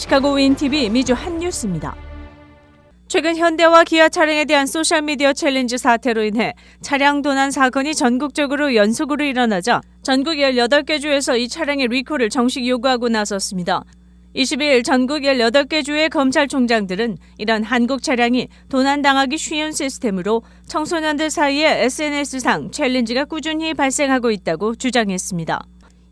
시카고 윈TV 미주 핫뉴스입니다. 최근 현대와 기아 차량에 대한 소셜미디어 챌린지 사태로 인해 차량 도난 사건이 전국적으로 연속으로 일어나자 전국 18개 주에서 이 차량의 리콜을 정식 요구하고 나섰습니다. 22일 전국 18개 주의 검찰총장들은 이런 한국 차량이 도난당하기 쉬운 시스템으로 청소년들 사이에 SNS상 챌린지가 꾸준히 발생하고 있다고 주장했습니다.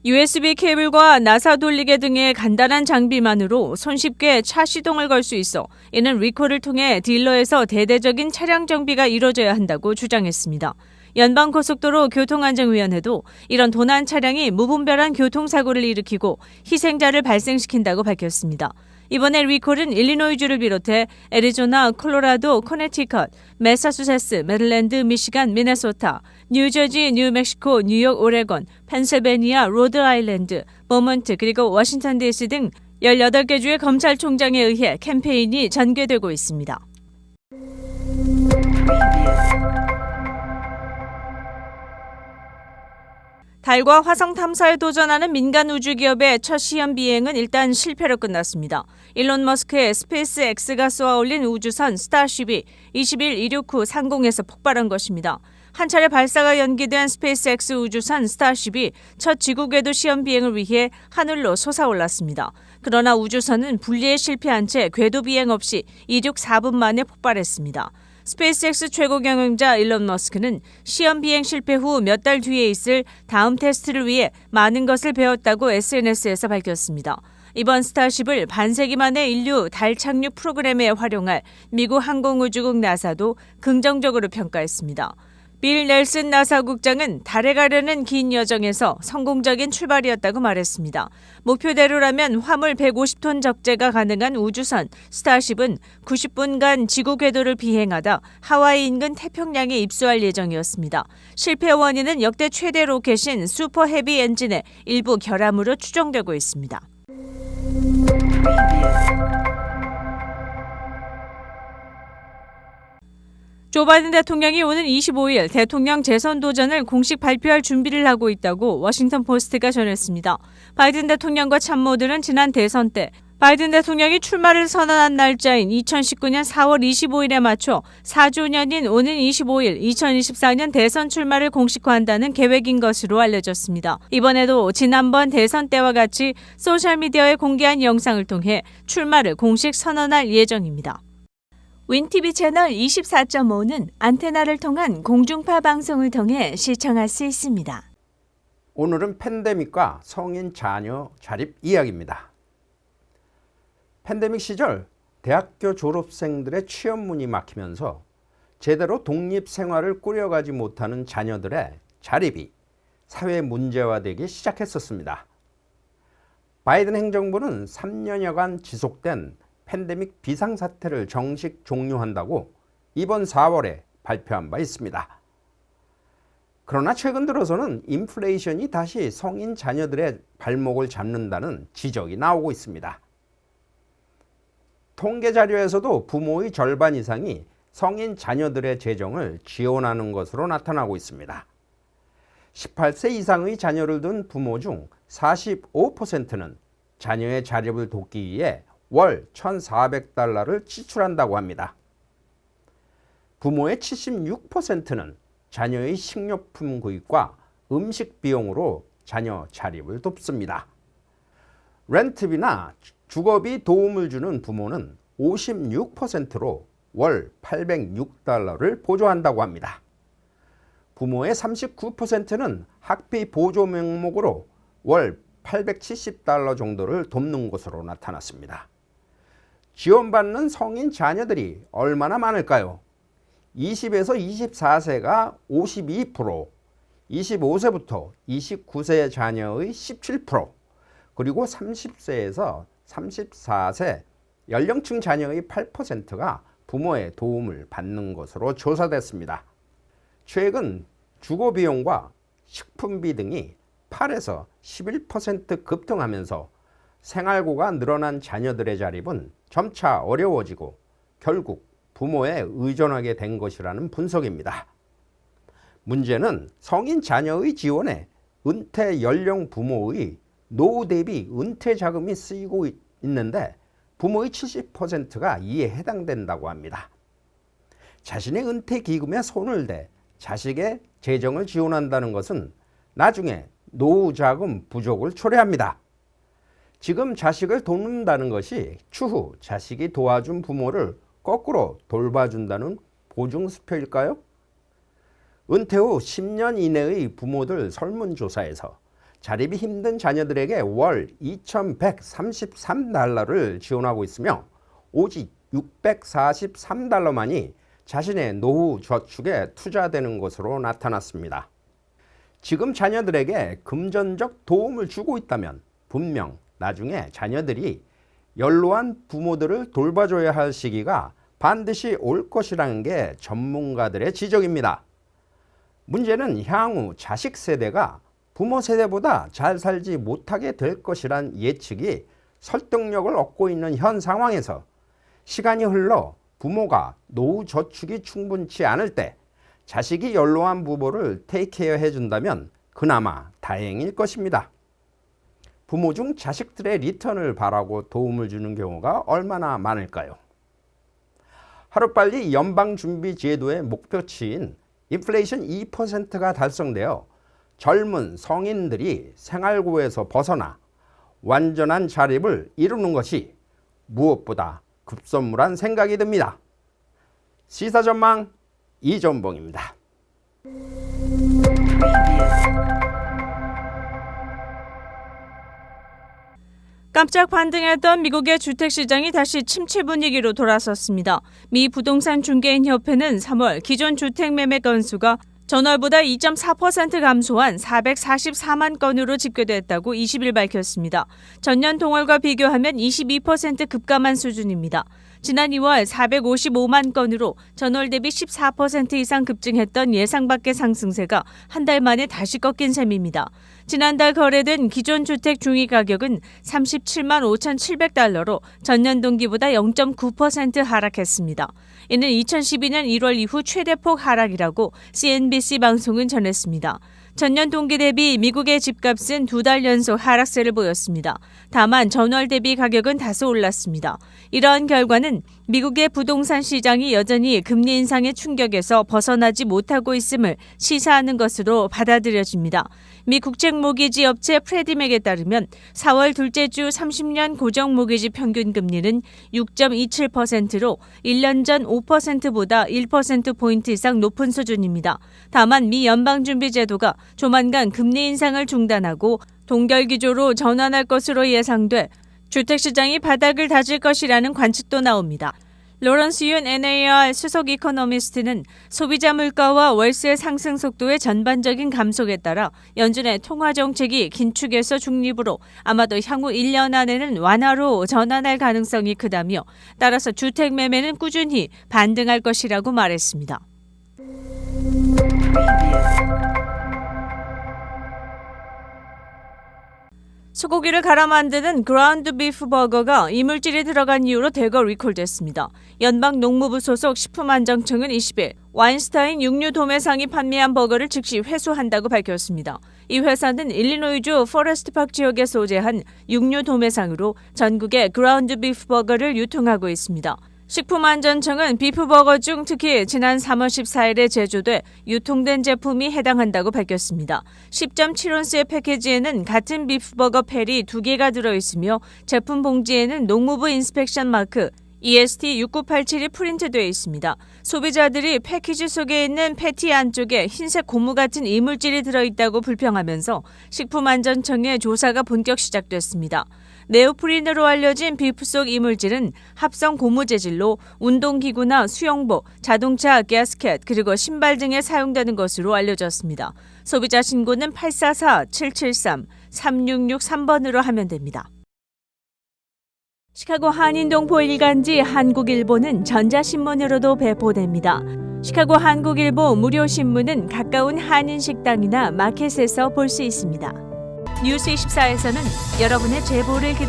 USB 케이블과 나사 돌리개 등의 간단한 장비만으로 손쉽게 차 시동을 걸 수 있어 이는 리콜을 통해 딜러에서 대대적인 차량 정비가 이뤄져야 한다고 주장했습니다. 연방고속도로 교통안전위원회도 이런 도난 차량이 무분별한 교통사고를 일으키고 희생자를 발생시킨다고 밝혔습니다. 이번에 리콜은 일리노이주를 비롯해 애리조나, 콜로라도, 코네티컷, 매사추세츠, 메릴랜드, 미시간, 미네소타, 뉴저지, 뉴멕시코, 뉴욕, 오레곤, 펜실베니아, 로드아일랜드, 버몬트 그리고 워싱턴 DC 등 18개 주의 검찰총장에 의해 캠페인이 전개되고 있습니다. 달과 화성 탐사에 도전하는 민간 우주기업의 첫 시험 비행은 일단 실패로 끝났습니다. 일론 머스크의 스페이스X가 쏘아 올린 우주선 스타쉽이 20일 이륙 후 상공에서 폭발한 것입니다. 한 차례 발사가 연기된 스페이스X 우주선 스타쉽이 첫 지구 궤도 시험 비행을 위해 하늘로 솟아올랐습니다. 그러나 우주선은 분리에 실패한 채 궤도 비행 없이 이륙 4분 만에 폭발했습니다. 스페이스X 최고 경영자 일론 머스크는 시험 비행 실패 후 몇 달 뒤에 있을 다음 테스트를 위해 많은 것을 배웠다고 SNS에서 밝혔습니다. 이번 스타쉽을 반세기 만에 인류 달 착륙 프로그램에 활용할 미국 항공우주국 나사도 긍정적으로 평가했습니다. 빌 넬슨 나사 국장은 달에 가려는 긴 여정에서 성공적인 출발이었다고 말했습니다. 목표대로라면 화물 150톤 적재가 가능한 우주선 스타쉽은 90분간 지구 궤도를 비행하다 하와이 인근 태평양에 입수할 예정이었습니다. 실패 원인은 역대 최대 로켓인 슈퍼 헤비 엔진의 일부 결함으로 추정되고 있습니다. 조 바이든 대통령이 오는 25일 대통령 재선 도전을 공식 발표할 준비를 하고 있다고 워싱턴 포스트가 전했습니다. 바이든 대통령과 참모들은 지난 대선 때 바이든 대통령이 출마를 선언한 날짜인 2019년 4월 25일에 맞춰 4주년인 오는 25일 2024년 대선 출마를 공식화한다는 계획인 것으로 알려졌습니다. 이번에도 지난번 대선 때와 같이 소셜미디어에 공개한 영상을 통해 출마를 공식 선언할 예정입니다. 윈TV 채널 24.5는 안테나를 통한 공중파 방송을 통해 시청할 수 있습니다. 오늘은 팬데믹과 성인 자녀 자립 이야기입니다. 팬데믹 시절 대학교 졸업생들의 취업문이 막히면서 제대로 독립생활을 꾸려가지 못하는 자녀들의 자립이 사회 문제화되기 시작했었습니다. 바이든 행정부는 3년여간 지속된 팬데믹 비상사태를 정식 종료한다고 이번 4월에 발표한 바 있습니다. 그러나 최근 들어서는 인플레이션이 다시 성인 자녀들의 발목을 잡는다는 지적이 나오고 있습니다. 통계 자료에서도 부모의 절반 이상이 성인 자녀들의 재정을 지원하는 것으로 나타나고 있습니다. 18세 이상의 자녀를 둔 부모 중 45%는 자녀의 자립을 돕기 위해 월 1,400달러를 지출한다고 합니다. 부모의 76%는 자녀의 식료품 구입과 음식 비용으로 자녀 자립을 돕습니다. 렌트비나 주거비 도움을 주는 부모는 56%로 월 806달러를 보조한다고 합니다. 부모의 39%는 학비 보조 명목으로 월 870달러 정도를 돕는 것으로 나타났습니다. 지원받는 성인 자녀들이 얼마나 많을까요? 20에서 24세가 52%, 25세부터 29세 자녀의 17%, 그리고 30세에서 34세 연령층 자녀의 8%가 부모의 도움을 받는 것으로 조사됐습니다. 최근 주거비용과 식품비 등이 8에서 11% 급등하면서 생활고가 늘어난 자녀들의 자립은 점차 어려워지고 결국 부모에 의존하게 된 것이라는 분석입니다. 문제는 성인 자녀의 지원에 은퇴 연령 부모의 노후 대비 은퇴 자금이 쓰이고 있는데 부모의 70%가 이에 해당된다고 합니다. 자신의 은퇴 기금에 손을 대 자식의 재정을 지원한다는 것은 나중에 노후 자금 부족을 초래합니다. 지금 자식을 돕는다는 것이 추후 자식이 도와준 부모를 거꾸로 돌봐준다는 보증수표일까요? 은퇴 후 10년 이내의 부모들 설문조사에서 자립이 힘든 자녀들에게 월 2,133달러를 지원하고 있으며 오직 643달러만이 자신의 노후 저축에 투자되는 것으로 나타났습니다. 지금 자녀들에게 금전적 도움을 주고 있다면 분명 나중에 자녀들이 연로한 부모들을 돌봐줘야 할 시기가 반드시 올 것이라는 게 전문가들의 지적입니다. 문제는 향후 자식 세대가 부모 세대보다 잘 살지 못하게 될 것이란 예측이 설득력을 얻고 있는 현 상황에서 시간이 흘러 부모가 노후 저축이 충분치 않을 때 자식이 연로한 부모를 테이크케어 해준다면 그나마 다행일 것입니다. 부모 중 자식들의 리턴을 바라고 도움을 주는 경우가 얼마나 많을까요? 하루빨리 연방준비제도의 목표치인 인플레이션 2%가 달성되어 젊은 성인들이 생활고에서 벗어나 완전한 자립을 이루는 것이 무엇보다 급선무란 생각이 듭니다. 시사전망 이전봉입니다. 깜짝 반등했던 미국의 주택시장이 다시 침체 분위기로 돌아섰습니다. 미 부동산 중개인 협회는 3월 기존 주택 매매 건수가 전월보다 2.4% 감소한 444만 건으로 집계됐다고 20일 밝혔습니다. 전년 동월과 비교하면 22% 급감한 수준입니다. 지난 2월 455만 건으로 전월 대비 14% 이상 급증했던 예상 밖의 상승세가 한 달 만에 다시 꺾인 셈입니다. 지난달 거래된 기존 주택 중위 가격은 37만 5,700달러로 전년 동기보다 0.9% 하락했습니다. 이는 2012년 1월 이후 최대폭 하락이라고 CNBC 방송은 전했습니다. 전년 동기 대비 미국의 집값은 2달 연속 하락세를 보였습니다. 다만 전월 대비 가격은 다소 올랐습니다. 이러한 결과는 미국의 부동산 시장이 여전히 금리 인상의 충격에서 벗어나지 못하고 있음을 시사하는 것으로 받아들여집니다. 미 국책모기지 업체 프레디맥에 따르면 4월 둘째 주 30년 고정모기지 평균 금리는 6.27%로 1년 전 5%보다 1%포인트 이상 높은 수준입니다. 다만 미 연방준비제도가 조만간 금리 인상을 중단하고 동결기조로 전환할 것으로 예상돼 주택시장이 바닥을 다질 것이라는 관측도 나옵니다. 로런스 윤 NAR 수석 이코노미스트는 소비자 물가와 월세 상승 속도의 전반적인 감속에 따라 연준의 통화정책이 긴축에서 중립으로 아마도 향후 1년 안에는 완화로 전환할 가능성이 크다며 따라서 주택 매매는 꾸준히 반등할 것이라고 말했습니다. 소고기를 갈아 만드는 그라운드 비프 버거가 이물질이 들어간 이유로 대거 리콜됐습니다. 연방농무부 소속 식품안전청은 20일 와인스타인 육류 도매상이 판매한 버거를 즉시 회수한다고 밝혔습니다. 이 회사는 일리노이주 포레스트파크 지역에 소재한 육류 도매상으로 전국의 그라운드 비프 버거를 유통하고 있습니다. 식품안전청은 비프버거 중 특히 지난 3월 14일에 제조돼 유통된 제품이 해당한다고 밝혔습니다. 10.7온스의 패키지에는 같은 비프버거 펠이 2개가 들어있으며 제품 봉지에는 농무부 인스펙션 마크 EST6987이 프린트되어 있습니다. 소비자들이 패키지 속에 있는 패티 안쪽에 흰색 고무 같은 이물질이 들어있다고 불평하면서 식품안전청의 조사가 본격 시작됐습니다. 네오프린으로 알려진 비프 속 이물질은 합성 고무 재질로 운동기구나 수영복, 자동차 가스켓 그리고 신발 등에 사용되는 것으로 알려졌습니다. 소비자 신고는 844-773-3663번으로 하면 됩니다. 시카고 한인동포 일간지 한국일보는 전자신문으로도 배포됩니다. 시카고 한국일보 무료신문은 가까운 한인식당이나 마켓에서 볼 수 있습니다. 뉴스24에서는 여러분의 제보를 기다립니다.